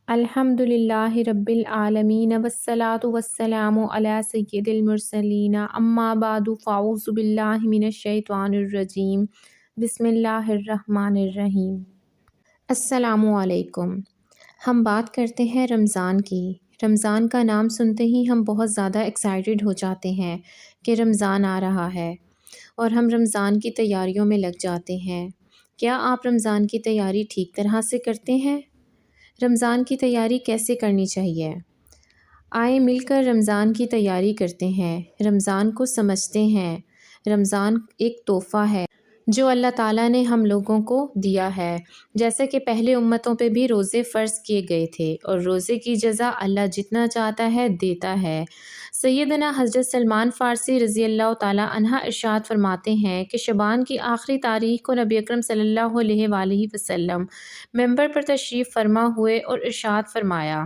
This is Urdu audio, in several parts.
الحمد للہ رب العالمین والصلاة والسلام علی سید المرسلین اما بعد فاعوذ باللہ من الشیطان الرجیم بسم اللہ الرحمن الرحیم۔ السلام علیکم۔ ہم بات کرتے ہیں رمضان کی۔ رمضان کا نام سنتے ہی ہم بہت زیادہ ایکسائٹڈ ہو جاتے ہیں کہ رمضان آ رہا ہے اور ہم رمضان کی تیاریوں میں لگ جاتے ہیں۔ کیا آپ رمضان کی تیاری ٹھیک طرح سے کرتے ہیں؟ رمضان کی تیاری کیسے کرنی چاہیے؟ آئیں مل کر رمضان کی تیاری کرتے ہیں، رمضان کو سمجھتے ہیں۔ رمضان ایک تحفہ ہے جو اللہ تعالیٰ نے ہم لوگوں کو دیا ہے، جیسے کہ پہلے امتوں پہ بھی روزے فرض کیے گئے تھے اور روزے کی جزا اللہ جتنا چاہتا ہے دیتا ہے۔ سیدنا حضرت سلمان فارسی رضی اللہ تعالیٰ عنہ ارشاد فرماتے ہیں کہ شعبان کی آخری تاریخ کو نبی اکرم صلی اللہ علیہ وآلہ وسلم منبر پر تشریف فرما ہوئے اور ارشاد فرمایا،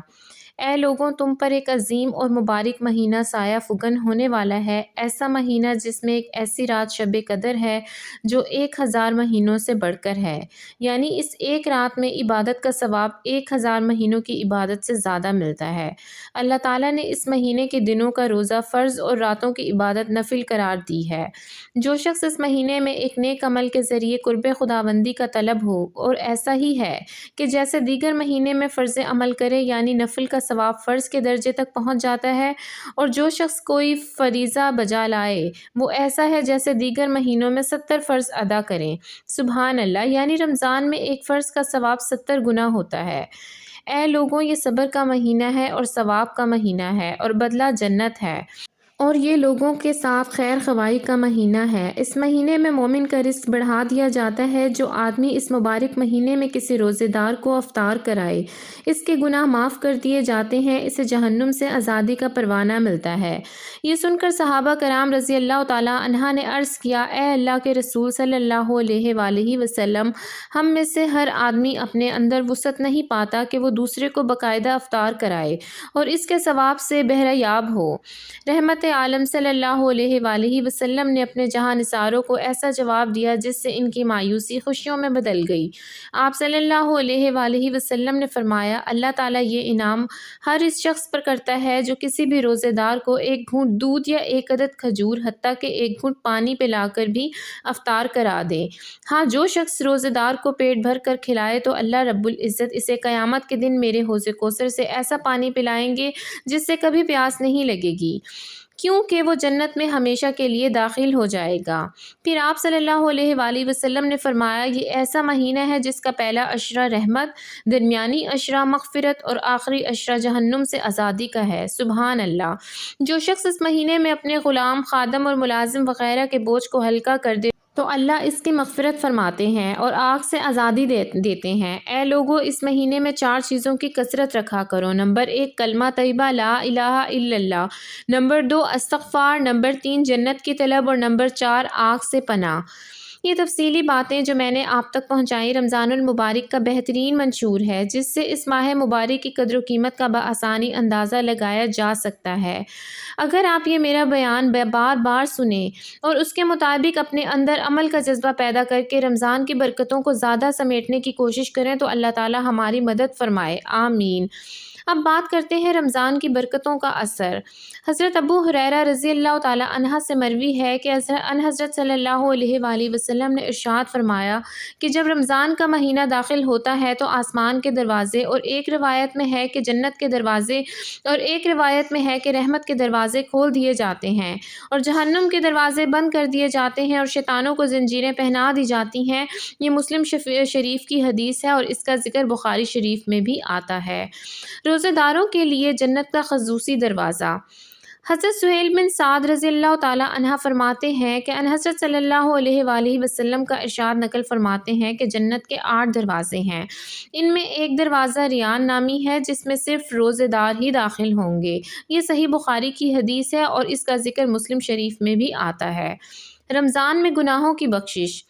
اے لوگوں، تم پر ایک عظیم اور مبارک مہینہ سایہ فگن ہونے والا ہے، ایسا مہینہ جس میں ایک ایسی رات شب قدر ہے جو 1000 مہینوں سے بڑھ کر ہے، یعنی اس ایک رات میں عبادت کا ثواب 1000 مہینوں کی عبادت سے زیادہ ملتا ہے۔ اللہ تعالیٰ نے اس مہینے کے دنوں کا روزہ فرض اور راتوں کی عبادت نفل قرار دی ہے۔ جو شخص اس مہینے میں ایک نیک عمل کے ذریعے قرب خداوندی کا طلب ہو اور ایسا ہی ہے کہ جیسے دیگر مہینے میں فرض عمل کرے، یعنی نفل کا ثواب فرض کے درجے تک پہنچ جاتا ہے، اور جو شخص کوئی فریضہ بجا لائے وہ ایسا ہے جیسے دیگر مہینوں میں 70 فرض ادا کریں۔ سبحان اللہ، یعنی رمضان میں ایک فرض کا ثواب 70 گنا ہوتا ہے۔ اے لوگوں، یہ صبر کا مہینہ ہے اور ثواب کا مہینہ ہے اور بدلہ جنت ہے، اور یہ لوگوں کے ساتھ خیر خواہی کا مہینہ ہے۔ اس مہینے میں مومن کا رزق بڑھا دیا جاتا ہے۔ جو آدمی اس مبارک مہینے میں کسی روزے دار کو افطار کرائے، اس کے گناہ معاف کر دیے جاتے ہیں، اسے جہنم سے آزادی کا پروانہ ملتا ہے۔ یہ سن کر صحابہ کرام رضی اللہ تعالیٰ عنہ نے عرض کیا، اے اللہ کے رسول صلی اللہ علیہ وآلہ وسلم، ہم میں سے ہر آدمی اپنے اندر وسعت نہیں پاتا کہ وہ دوسرے کو باقاعدہ افطار کرائے اور اس کے ثواب سے بہرہ یاب ہو۔ رحمت عالم صلی اللہ علیہ وآلہ وسلم نے اپنے جہاں نثاروں کو ایسا جواب دیا جس سے ان کی مایوسی خوشیوں میں بدل گئی۔ آپ صلی اللہ علیہ وآلہ وسلم نے فرمایا، اللہ تعالیٰ یہ انعام ہر اس شخص پر کرتا ہے جو کسی بھی روزے دار کو ایک گھونٹ دودھ یا ایک عدد کھجور، حتیٰ کہ ایک گھونٹ پانی پلا کر بھی افطار کرا دے۔ ہاں، جو شخص روزے دار کو پیٹ بھر کر کھلائے تو اللہ رب العزت اسے قیامت کے دن میرے حوض کوثر سے ایسا پانی پلائیں گے جس سے کبھی پیاس نہیں لگے گی، کیونکہ وہ جنت میں ہمیشہ کے لیے داخل ہو جائے گا۔ پھر آپ صلی اللہ علیہ وآلہ وسلم نے فرمایا، یہ ایسا مہینہ ہے جس کا پہلا عشرہ رحمت، درمیانی عشرہ مغفرت اور آخری عشرہ جہنم سے آزادی کا ہے۔ سبحان اللہ۔ جو شخص اس مہینے میں اپنے غلام، خادم اور ملازم وغیرہ کے بوجھ کو ہلکا کر دے تو اللہ اس کی مغفرت فرماتے ہیں اور آگ سے آزادی دیتے ہیں۔ اے لوگو، اس مہینے میں 4 چیزوں کی کثرت رکھا کرو۔ نمبر 1، کلمہ طیبہ لا الہ الا اللہ۔ نمبر 2، استغفار۔ نمبر 3، جنت کی طلب، اور نمبر 4، آگ سے پناہ۔ یہ تفصیلی باتیں جو میں نے آپ تک پہنچائیں رمضان المبارک کا بہترین منشور ہے، جس سے اس ماہ مبارک کی قدر و قیمت کا بآسانی اندازہ لگایا جا سکتا ہے۔ اگر آپ یہ میرا بیان بار بار سنیں اور اس کے مطابق اپنے اندر عمل کا جذبہ پیدا کر کے رمضان کی برکتوں کو زیادہ سمیٹنے کی کوشش کریں تو اللہ تعالیٰ ہماری مدد فرمائے، آمین۔ اب بات کرتے ہیں رمضان کی برکتوں کا اثر۔ حضرت ابو ہریرہ رضی اللہ تعالیٰ عنہ سے مروی ہے کہ حضرت صلی اللہ علیہ وآلہ وسلم نے ارشاد فرمایا کہ جب رمضان کا مہینہ داخل ہوتا ہے تو آسمان کے دروازے، اور ایک روایت میں ہے کہ جنت کے دروازے، اور ایک روایت میں ہے کہ رحمت کے دروازے کھول دیے جاتے ہیں اور جہنم کے دروازے بند کر دیے جاتے ہیں اور شیطانوں کو زنجیریں پہنا دی جاتی ہیں۔ یہ مسلم شریف کی حدیث ہے اور اس کا ذکر بخاری شریف میں بھی آتا ہے۔ روزے داروں کے لیے جنت کا خصوصی دروازہ۔ حضرت سہیل بن سعد رضی اللہ تعالیٰ عنہ فرماتے ہیں کہ حضرت صلی اللہ علیہ وآلہ وسلم کا ارشاد نقل فرماتے ہیں کہ جنت کے 8 دروازے ہیں، ان میں ایک دروازہ ریان نامی ہے جس میں صرف روزے دار ہی داخل ہوں گے۔ یہ صحیح بخاری کی حدیث ہے اور اس کا ذکر مسلم شریف میں بھی آتا ہے۔ رمضان میں گناہوں کی بخشش۔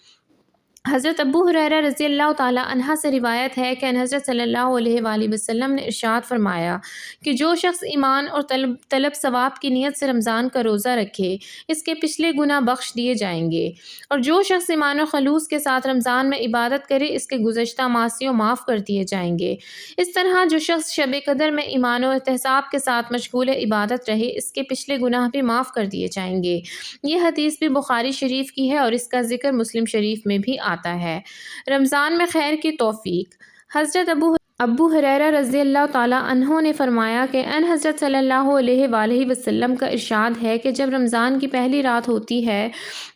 حضرت ابو ہریرہ رضی اللہ تعالیٰ عنہ سے روایت ہے کہ حضرت صلی اللہ علیہ وآلہ وسلم نے ارشاد فرمایا کہ جو شخص ایمان اور طلب ثواب کی نیت سے رمضان کا روزہ رکھے اس کے پچھلے گناہ بخش دیے جائیں گے، اور جو شخص ایمان و خلوص کے ساتھ رمضان میں عبادت کرے اس کے گزشتہ معاصیوں معاف کر دیے جائیں گے۔ اس طرح جو شخص شب قدر میں ایمان و احتساب کے ساتھ مشغول عبادت رہے اس کے پچھلے گناہ بھی معاف کر دیے جائیں گے۔ یہ حدیث بھی بخاری شریف کی ہے اور اس کا ذکر مسلم شریف میں بھی آتا ہے۔ رمضان میں خیر کی توفیق۔ حضرت ابو ہریرہ رضی اللہ تعالیٰ عنہ نے فرمایا کہ حضرت صلی اللہ علیہ وآلہ وسلم کا ارشاد ہے کہ جب رمضان کی پہلی رات ہوتی ہے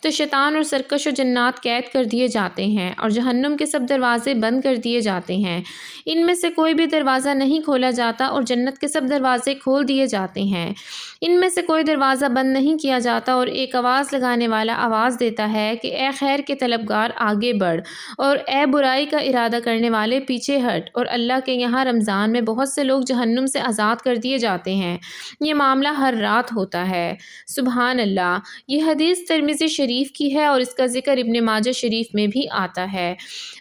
تو شیطان اور سرکش و جنات قید کر دیے جاتے ہیں اور جہنم کے سب دروازے بند کر دیے جاتے ہیں، ان میں سے کوئی بھی دروازہ نہیں کھولا جاتا اور جنت کے سب دروازے کھول دیے جاتے ہیں، ان میں سے کوئی دروازہ بند نہیں کیا جاتا، اور ایک آواز لگانے والا آواز دیتا ہے کہ اے خیر کے طلبگار آگے بڑھ، اور اے برائی کا ارادہ کرنے والے پیچھے ہٹ، اور اللہ کے یہاں رمضان میں بہت سے لوگ جہنم سے آزاد کر دیے جاتے ہیں۔ یہ معاملہ ہر رات ہوتا ہے۔ سبحان اللہ۔ یہ حدیث ترمذی شریف کی ہے اور اس کا ذکر ابن ماجہ شریف میں بھی آتا ہے۔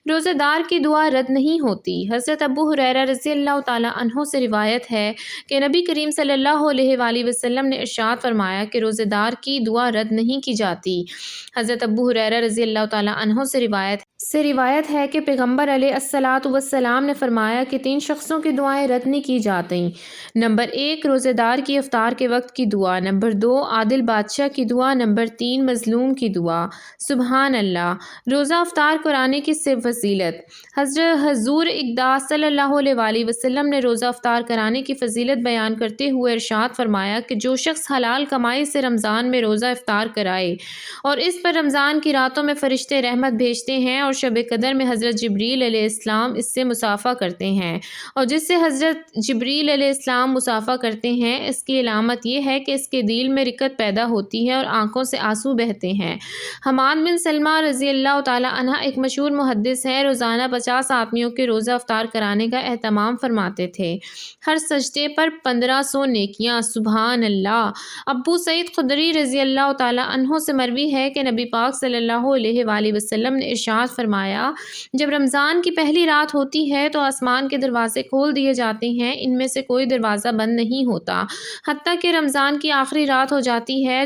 روزہ دار کی دعا رد نہیں ہوتی۔ حضرت ابو ہریرہ رضی اللہ تعالیٰ عنہ سے روایت ہے کہ نبی کریم صلی اللہ علیہ وآلہ وسلم نے ارشاد فرمایا کہ روزہ دار کی دعا رد نہیں کی جاتی۔ حضرت ابو ہریرہ رضی اللہ تعالیٰ عنہ سے روایت ہے کہ پیغمبر علیہ الصلاۃ والسلام نے فرمایا کہ 3 شخصوں کی دعائیں رد نہیں کی جاتیں۔ نمبر 1 روزہ دار کی افطار کے وقت کی دعا، نمبر 2 عادل بادشاہ کی دعا، نمبر 3 مظلوم کی دعا۔ سبحان اللہ۔ روزہ افطار قرآن کی فضیلت۔ حضور اقداس صلی اللہ علیہ وآلہ وسلم نے روزہ افطار کرانے کی فضیلت بیان کرتے ہوئے ارشاد فرمایا کہ جو شخص حلال کمائی سے رمضان میں روزہ افطار کرائے اور اس پر رمضان کی راتوں میں فرشتے رحمت بھیجتے ہیں اور شب قدر میں حضرت جبریل علیہ السلام اس سے مصافحہ کرتے ہیں، اور جس سے حضرت جبریل علیہ السلام مصافحہ کرتے ہیں اس کی علامت یہ ہے کہ اس کے دل میں رقت پیدا ہوتی ہے اور آنکھوں سے آنسو بہتے ہیں۔ حماد بن سلمہ رضی اللہ تعالیٰ عنہ ایک مشہور محدث ہیں، روزانہ 50 آدمیوں کے روزہ افطار کرانے کا اہتمام فرماتے تھے، ہر سجدے پر 1500 نیکیاں۔ سبحان اللہ۔ ابو سعید خدری رضی اللہ تعالیٰ عنہ سے مروی ہے کہ نبی پاک صلی اللہ علیہ وآلہ وسلم نے ارشاد فرمایا جب رمضان کی پہلی رات ہوتی ہے تو آسمان کے دروازے کھول دیے جاتے ہیں، ان میں سے کوئی دروازہ بند نہیں ہوتا حتیٰ کہ رمضان کی آخری رات ہو جاتی ہے۔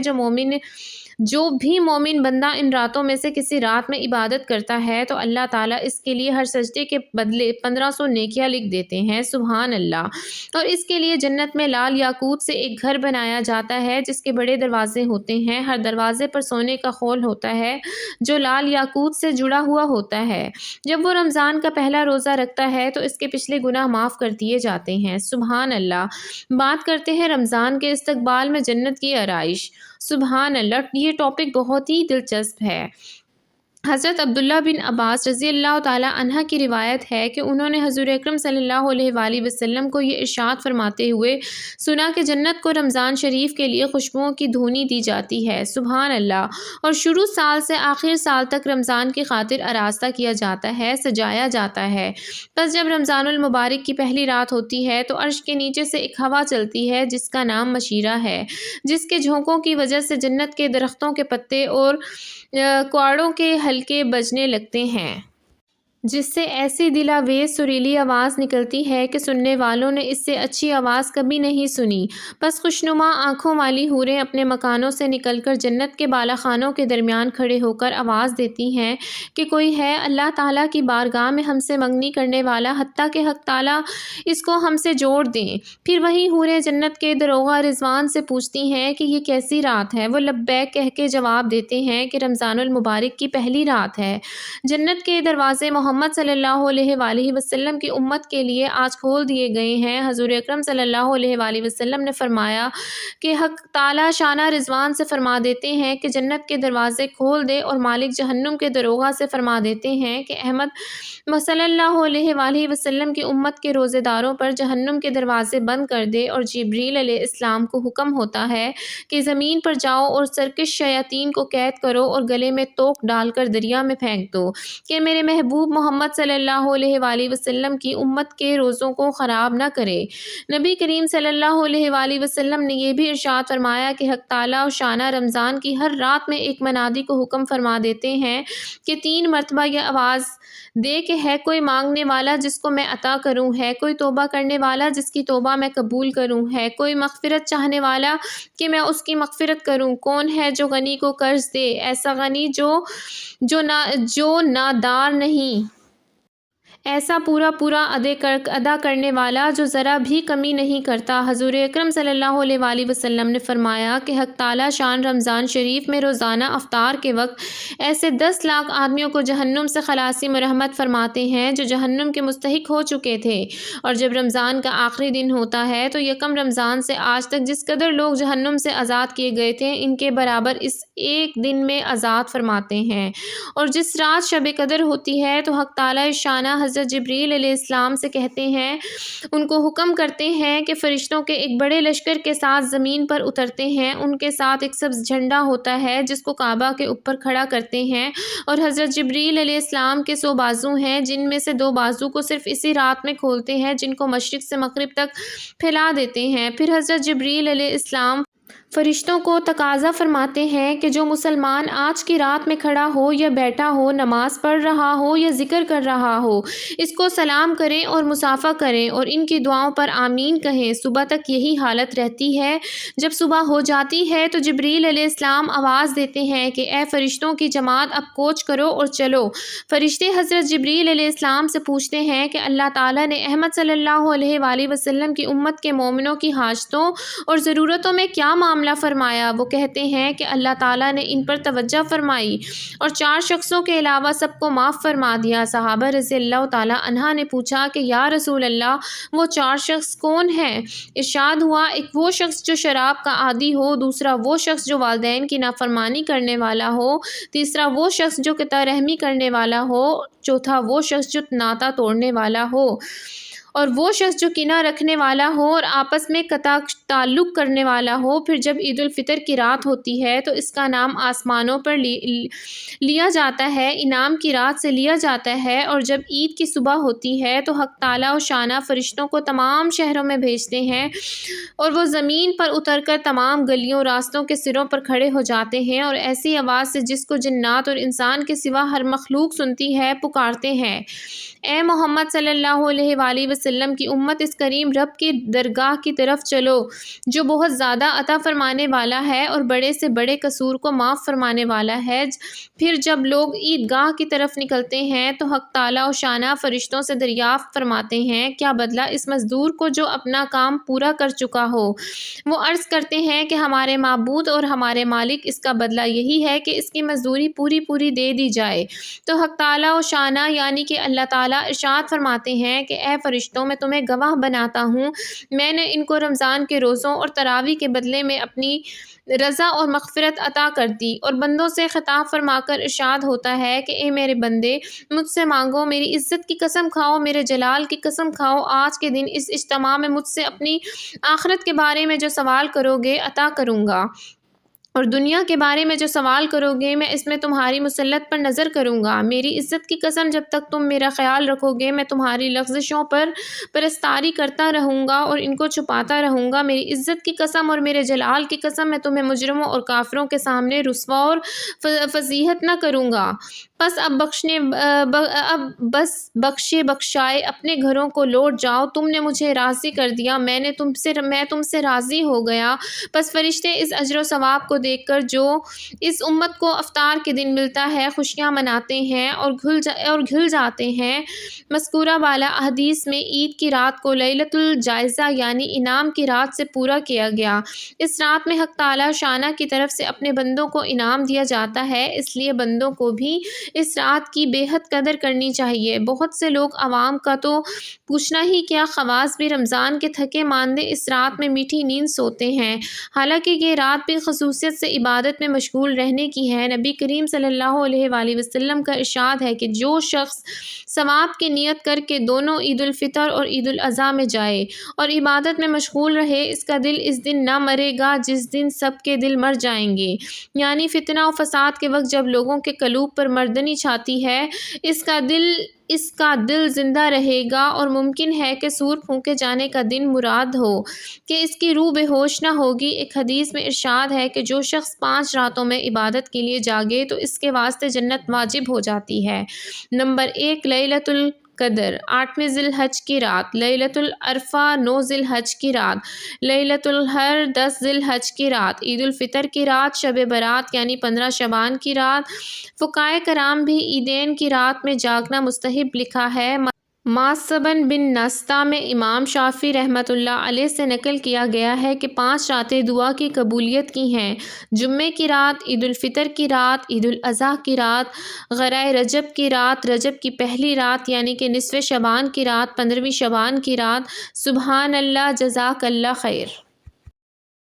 جو بھی مومن بندہ ان راتوں میں سے کسی رات میں عبادت کرتا ہے تو اللہ تعالیٰ اس کے لیے ہر سجدے کے بدلے 1500 نیکیاں لکھ دیتے ہیں۔ سبحان اللہ۔ اور اس کے لیے جنت میں لال یاقوت سے ایک گھر بنایا جاتا ہے جس کے بڑے دروازے ہوتے ہیں، ہر دروازے پر سونے کا خول ہوتا ہے جو لال یاقوت سے جڑا ہوا ہوتا ہے۔ جب وہ رمضان کا پہلا روزہ رکھتا ہے تو اس کے پچھلے گناہ معاف کر دیے جاتے ہیں۔ سبحان اللہ۔ بات کرتے ہیں رمضان کے استقبال میں جنت کی آرائش۔ سبحان اللہ۔ یہ ٹاپک بہت ہی دلچسپ ہے۔ حضرت عبداللہ بن عباس رضی اللہ تعالیٰ عنہ کی روایت ہے کہ انہوں نے حضور اکرم صلی اللہ علیہ وآلہ وسلم کو یہ ارشاد فرماتے ہوئے سنا کہ جنت کو رمضان شریف کے لیے خوشبوؤں کی دھونی دی جاتی ہے۔ سبحان اللہ۔ اور شروع سال سے آخر سال تک رمضان کی خاطر آراستہ کیا جاتا ہے، سجایا جاتا ہے۔ بس جب رمضان المبارک کی پہلی رات ہوتی ہے تو عرش کے نیچے سے ایک ہوا چلتی ہے جس کا نام مشیرہ ہے، جس کے جھونکوں کی وجہ سے جنت کے درختوں کے پتے اور کوڑوں کے حلقے بجنے لگتے ہیں، جس سے ایسی دلاویز سریلی آواز نکلتی ہے کہ سننے والوں نے اس سے اچھی آواز کبھی نہیں سنی۔ بس خوشنما آنکھوں والی حوریں اپنے مکانوں سے نکل کر جنت کے بالا خانوں کے درمیان کھڑے ہو کر آواز دیتی ہیں کہ کوئی ہے اللہ تعالیٰ کی بارگاہ میں ہم سے منگنی کرنے والا، حتیٰ کہ حق تعالیٰ اس کو ہم سے جوڑ دیں۔ پھر وہی حوریں جنت کے دروغہ رضوان سے پوچھتی ہیں کہ یہ کیسی رات ہے؟ وہ لبیک کہہ کے جواب دیتے ہیں کہ رمضان المبارک کی پہلی رات ہے۔ جنت کے دروازے محمد صلی اللہ علیہ وآلہ وسلم کی امت کے لیے آج کھول دیے گئے ہیں۔ حضور اکرم صلی اللہ علیہ وآلہ وسلم نے فرمایا کہ حق تعالیٰ شانہ رضوان سے فرما دیتے ہیں کہ جنت کے دروازے کھول دے، اور مالک جہنم کے دروغہ سے فرما دیتے ہیں کہ احمد صلی اللہ علیہ وآلہ وسلم کی امت کے روزے داروں پر جہنم کے دروازے بند کر دے، اور جبریل علیہ السلام کو حکم ہوتا ہے کہ زمین پر جاؤ اور سرکش شیاطین کو قید کرو اور گلے میں توق ڈال کر دریا میں پھینک دو کہ میرے محبوب محمد صلی اللہ علیہ وآلہ وسلم کی امت کے روزوں کو خراب نہ کرے۔ نبی کریم صلی اللہ علیہ وآلہ وسلم نے یہ بھی ارشاد فرمایا کہ حق تعالیٰ و شانہ رمضان کی ہر رات میں ایک منادی کو حکم فرما دیتے ہیں کہ 3 مرتبہ یہ آواز دے کہ ہے کوئی مانگنے والا جس کو میں عطا کروں، ہے کوئی توبہ کرنے والا جس کی توبہ میں قبول کروں، ہے کوئی مغفرت چاہنے والا کہ میں اس کی مغفرت کروں، کون ہے جو غنی کو قرض دے، ایسا غنی جو نادار نہیں، ایسا پورا ادا کرنے والا جو ذرا بھی کمی نہیں کرتا۔ حضور اکرم صلی اللہ علیہ وآلہ وسلم نے فرمایا کہ حق تعالیٰ شان رمضان شریف میں روزانہ افطار کے وقت ایسے 10 لاکھ آدمیوں کو جہنم سے خلاصی مرحمت فرماتے ہیں جو جہنم کے مستحق ہو چکے تھے، اور جب رمضان کا آخری دن ہوتا ہے تو یکم رمضان سے آج تک جس قدر لوگ جہنم سے آزاد کیے گئے تھے ان کے برابر اس ایک دن میں آزاد فرماتے ہیں۔ اور جس رات شب قدر ہوتی ہے تو حق تعالیٰ شانہ حضرت جبریل علیہ السلام سے کہتے ہیں، ان کو حکم کرتے ہیں کہ فرشتوں کے ایک بڑے لشکر کے ساتھ زمین پر اترتے ہیں، ان کے ساتھ ایک سبز جھنڈا ہوتا ہے جس کو کعبہ کے اوپر کھڑا کرتے ہیں، اور حضرت جبریل علیہ السلام کے 100 بازو ہیں جن میں سے 2 بازو کو صرف اسی رات میں کھولتے ہیں جن کو مشرق سے مغرب تک پھیلا دیتے ہیں۔ پھر حضرت جبریل علیہ السلام فرشتوں کو تقاضا فرماتے ہیں کہ جو مسلمان آج کی رات میں کھڑا ہو یا بیٹھا ہو، نماز پڑھ رہا ہو یا ذکر کر رہا ہو، اس کو سلام کریں اور مصافحہ کریں اور ان کی دعاؤں پر آمین کہیں۔ صبح تک یہی حالت رہتی ہے۔ جب صبح ہو جاتی ہے تو جبریل علیہ السلام آواز دیتے ہیں کہ اے فرشتوں کی جماعت اب کوچ کرو اور چلو۔ فرشتے حضرت جبریل علیہ السلام سے پوچھتے ہیں کہ اللہ تعالیٰ نے احمد صلی اللہ علیہ وآلہ وسلم کی امت کے مومنوں کی حاجتوں اور ضرورتوں میں کیا معاملہ فرمایا؟ وہ کہتے ہیں کہ اللہ تعالیٰ نے ان پر توجہ فرمائی اور 4 شخصوں کے علاوہ سب کو معاف فرما دیا۔ صحابہ رضی اللہ تعالیٰ عنہ نے پوچھا کہ یا رسول اللہ وہ 4 شخص کون ہیں؟ ارشاد ہوا، ایک وہ شخص جو شراب کا عادی ہو، دوسرا وہ شخص جو والدین کی نافرمانی کرنے والا ہو، تیسرا وہ شخص جو قطع رحمی کرنے والا ہو، چوتھا وہ شخص جو ناطہ توڑنے والا ہو، اور وہ شخص جو کینہ رکھنے والا ہو اور آپس میں قطع تعلق کرنے والا ہو۔ پھر جب عید الفطر کی رات ہوتی ہے تو اس کا نام آسمانوں پر لیا جاتا ہے، انعام کی رات سے لیا جاتا ہے، اور جب عید کی صبح ہوتی ہے تو حق تعالیٰ و شانہ فرشتوں کو تمام شہروں میں بھیجتے ہیں اور وہ زمین پر اتر کر تمام گلیوں راستوں کے سروں پر کھڑے ہو جاتے ہیں اور ایسی آواز سے جس کو جنات اور انسان کے سوا ہر مخلوق سنتی ہے پکارتے ہیں، اے محمد صلی اللہ علیہ وآلہ وسلم کی امت، اس کریم رب کی درگاہ کی طرف چلو جو بہت زیادہ عطا فرمانے والا ہے اور بڑے سے بڑے قصور کو معاف فرمانے والا ہے۔ پھر جب لوگ عیدگاہ کی طرف نکلتے ہیں تو حق تعالیٰ و شانہ فرشتوں سے دریافت فرماتے ہیں، کیا بدلہ اس مزدور کو جو اپنا کام پورا کر چکا ہو؟ وہ عرض کرتے ہیں کہ ہمارے معبود اور ہمارے مالک، اس کا بدلہ یہی ہے کہ اس کی مزدوری پوری دے دی جائے۔ تو حق تعالیٰ و شانہ یعنی کہ اللہ تعالیٰ ارشاد فرماتے ہیں کہ اے فرشتوں، میں تمہیں گواہ بناتا ہوں، میں نے ان کو رمضان کے روزوں اور تراویح کے بدلے میں اپنی رضا اور مغفرت عطا کر دی۔ اور بندوں سے خطاب فرما کر ارشاد ہوتا ہے کہ اے میرے بندے، مجھ سے مانگو، میری عزت کی قسم کھاؤ، میرے جلال کی قسم کھاؤ، آج کے دن اس اجتماع میں مجھ سے اپنی آخرت کے بارے میں جو سوال کرو گے عطا کروں گا، اور دنیا کے بارے میں جو سوال کرو گے میں اس میں تمہاری مسلط پر نظر کروں گا۔ میری عزت کی قسم، جب تک تم میرا خیال رکھو گے میں تمہاری لغزشوں پر پرستاری کرتا رہوں گا اور ان کو چھپاتا رہوں گا۔ میری عزت کی قسم اور میرے جلال کی قسم، میں تمہیں مجرموں اور کافروں کے سامنے رسوا اور فضیحت نہ کروں گا۔ بس اب بخشے بخشائے اپنے گھروں کو لوٹ جاؤ، تم نے مجھے راضی کر دیا، میں تم سے راضی ہو گیا۔ بس فرشتے اس اجر و ثواب کو دیکھ کر جو اس امت کو افطار کے دن ملتا ہے خوشیاں مناتے ہیں اور گھل جاتے ہیں۔ مذکورہ بالا حدیث میں عید کی رات کو لیلۃ الجائزہ یعنی انعام کی رات سے پورا کیا گیا۔ اس رات میں حق تعالیٰ شانہ کی طرف سے اپنے بندوں کو انعام دیا جاتا ہے، اس لیے بندوں کو بھی اس رات کی بے حد قدر کرنی چاہیے۔ بہت سے لوگ عوام کا تو پوچھنا ہی کیا، خواص بھی رمضان کے تھکے ماندے اس رات میں میٹھی نیند سوتے ہیں، حالانکہ یہ رات بھی خصوصیت سے عبادت میں مشغول رہنے کی ہے۔ نبی کریم صلی اللہ علیہ وآلہ وسلم کا ارشاد ہے کہ جو شخص ثواب کی نیت کر کے دونوں عید الفطر اور عید الاضحیٰ میں جائے اور عبادت میں مشغول رہے، اس کا دل اس دن نہ مرے گا جس دن سب کے دل مر جائیں گے، یعنی فتنہ و فساد کے وقت جب لوگوں کے قلوب پر گردنی چھاتی ہے، اس کا دل زندہ رہے گا اور ممکن ہے کہ سور پھونکے جانے کا دن مراد ہو کہ اس کی روح بے ہوش نہ ہوگی۔ ایک حدیث میں ارشاد ہے کہ جو شخص 5 راتوں میں عبادت کے لیے جاگے تو اس کے واسطے جنت واجب ہو جاتی ہے۔ نمبر 1، لیلۃ القدر 8ویں ذی الحج کی رات، لیلۃ العرفہ 9 ذی الحج کی رات، لیلۃ القدر 10 ذی الحج کی رات، عید الفطر کی رات، شب برات یعنی 15 شعبان کی رات۔ فقہائے کرام بھی عیدین کی رات میں جاگنا مستحب لکھا ہے۔ ماسبن بن نستا میں امام شافعی رحمۃ اللہ علیہ سے نقل کیا گیا ہے کہ 5 راتیں دعا کی قبولیت کی ہیں: جمعے کی رات، عید الفطر کی رات، عید الاضحیٰ کی رات، غرائے رجب کی رات، رجب کی پہلی رات یعنی کہ نصف شعبان کی رات، 15ویں شعبان کی رات۔ سبحان اللہ، جزاک اللہ خیر۔